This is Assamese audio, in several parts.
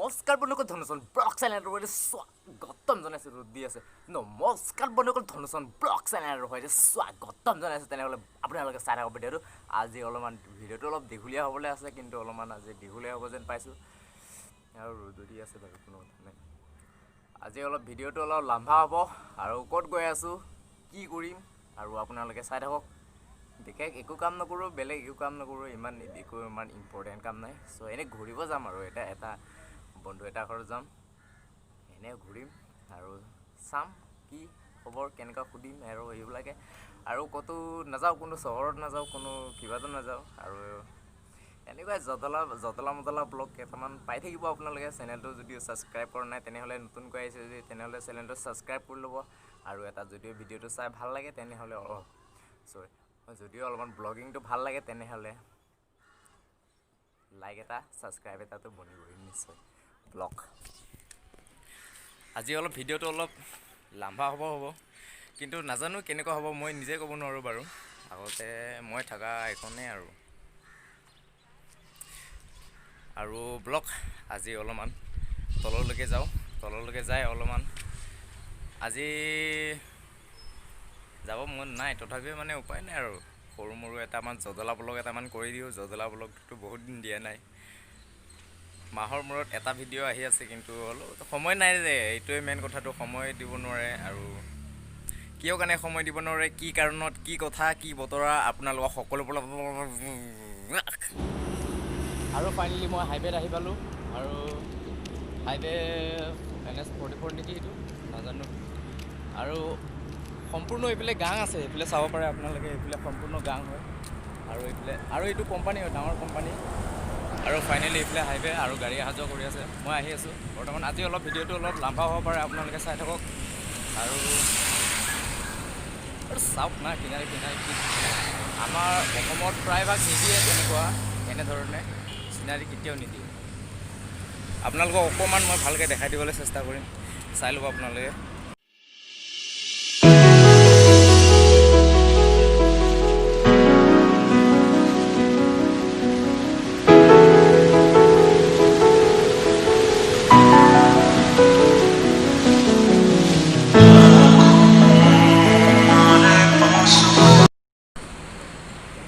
নমস্কাৰ বন্ধুসকল ধনুচন ব্লগ চেনেলৰ সৈতে স্বাগতম জনাইছোঁ ৰ'দ দি আছে নমস্কাৰ বন্ধুসকল ধনুচন ব্লগ চেনেলৰ সৈতে স্বাগতম জনাইছোঁ তেনেহ'লে আপোনালোকে চাই থাকক ভিডিঅ'টো আজি অলপমান ভিডিঅ'টো অলপ দীঘলীয়া হ'বলৈ আছে কিন্তু অলপমান আজি দীঘলীয়া হ'ব যেন পাইছোঁ আৰু ৰ'দ দি আছে বাৰু কোনো কথা নাই আজি অলপ ভিডিঅ'টো অলপ লম্বা হ'ব আৰু ক'ত গৈ আছোঁ কি কৰিম আৰু আপোনালোকে চাই থাকক বিশেষ একো কাম নকৰোঁ বেলেগ একো কাম নকৰোঁ ইমান ইম্পৰ্টেণ্ট কাম নাই চ' এনেই ঘূৰিব যাম আৰু এটা বন্ধু এটা ঘৰত যাম এনেই ঘূৰিম আৰু চাম কি খবৰ কেনেকুৱা সুধিম আৰু এইবিলাকে আৰু ক'তো নাযাওঁ কোনো চহৰত নাযাওঁ কোনো কিবাতো নাযাওঁ আৰু এনেকুৱাই জতলা মতলা ব্লগ কেইটামান পাই থাকিব আপোনালোকে চেনেলটো যদিও ছাবস্ক্ৰাইব কৰা নাই তেনেহ'লে নতুনকৈ আহিছে যদি তেনেহ'লে চেনেলটো ছাবস্ক্ৰাইব কৰি ল'ব আৰু এটা যদিও ভিডিঅ'টো চাই ভাল লাগে তেনেহ'লে যদিও অলপমান ব্লগিংটো ভাল লাগে তেনেহ'লে লাইক এটা ছাবস্ক্ৰাইব এটাতো বনিবই নিশ্চয় ব্লগ আজি অলপ ভিডিঅ'টো অলপ লম্বা হ'ব কিন্তু নাজানো কেনেকুৱা হ'ব মই নিজে ক'ব নোৱাৰোঁ বাৰু আগতে মই থকা এইখনেই আৰু ব্লগ আজি অলপমান তললৈকে যাই অলপমান আজি যাব মন নাই তথাপিও মানে উপায় নাই আৰু সৰু মৰু এটামান জদলা ব্লগ এটামান কৰি দিওঁ জদলা ব্লগটো বহুত দিন দিয়া নাই মাহৰ মূৰত এটা ভিডিঅ' আহি আছে কিন্তু হ'লেও সময় নাই যে এইটোৱে মেইন কথাটো সময় দিব নোৱাৰে আৰু কিয় কাৰণে সময় দিব নোৱাৰে কি কাৰণত কি কথা কি বতৰা আপোনালোকক সকলোবোৰ আৰু ফাইনেলি মই হাইৱেত আহি পালোঁ আৰু হাইৱে NH44 নেকি এইটো নাজানো আৰু সম্পূৰ্ণ এইফালে গাং আছে এইফালে চাব পাৰে আপোনালোকে এইফালে সম্পূৰ্ণ গাং হয় আৰু এইফালে আৰু এইটো কোম্পানী হয় ডাঙৰ কোম্পানী আৰু ফাইনেলি এইফালে হাইৱে আৰু গাড়ী অহা যোৱা কৰি আছে মই আহি আছোঁ বৰ্তমান আজি অলপ ভিডিঅ'টো অলপ লম্বা হ'ব পাৰে আপোনালোকে চাই থাকক আৰু চাওক না কিনাৰে কি আমাৰ অসমত প্ৰায়ভাগ নিদিয়ে তেনেকুৱা এনেধৰণে চিনাৰী কেতিয়াও নিদিয়ে আপোনালোকক অকণমান মই ভালকৈ দেখাই দিবলৈ চেষ্টা কৰিম চাই ল'ব আপোনালোকে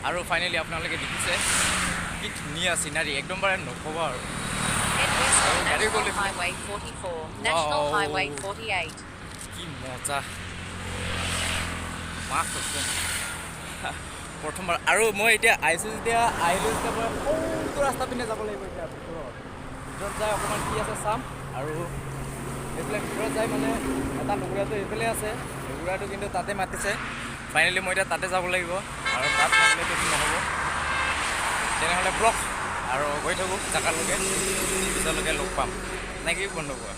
আৰু ফাইনেলি আপোনালোকে দেখিছে কি ধুনীয়া চিনাৰী একদম bare নক'ব আৰু Highway 44, National Highway 48. কি মজা মাক কৈছোঁ প্ৰথমবাৰ আৰু মই এতিয়া আহিছোঁ যেতিয়া আহিলোঁ যেতিয়া পৰা সৰুটো ৰাস্তা পিনে যাব লাগিব এতিয়া ভিতৰত যাই অকণমান কি আছে চাম আৰু এইফালে ভিতৰত যাই মানে এটা লুগুৰাটো এইফালে আছে লুগুৰাটো কিন্তু তাতে মাতিছে ফাইনেলি মই এতিয়া তাতে যাব লাগিব আৰু তাত মাতিলেতো নহ'ব তেনেহ'লে ব্লগ আৰু গৈ থাকোঁ জেগালৈকে পিছলৈকে লগ পাম নে কি বন্ধু কোৱা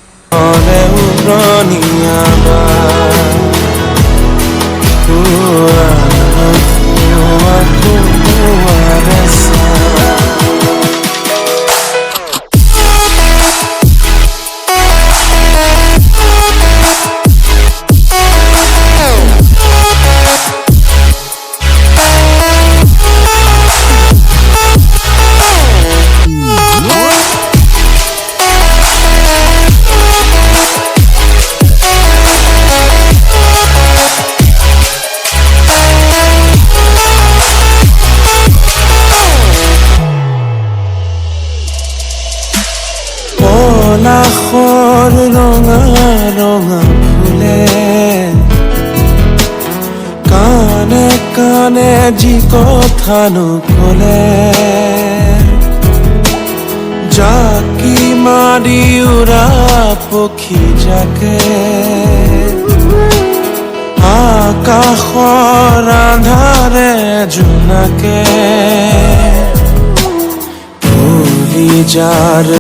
লাখৰ ৰঙা ৰঙা ফুলে কানে কানে যি কথা নকলে জাকি মাৰি উৰা পক্ষী জাকে আকাশৰ আন্ধাৰে জোনাকে ভুলি যাৰ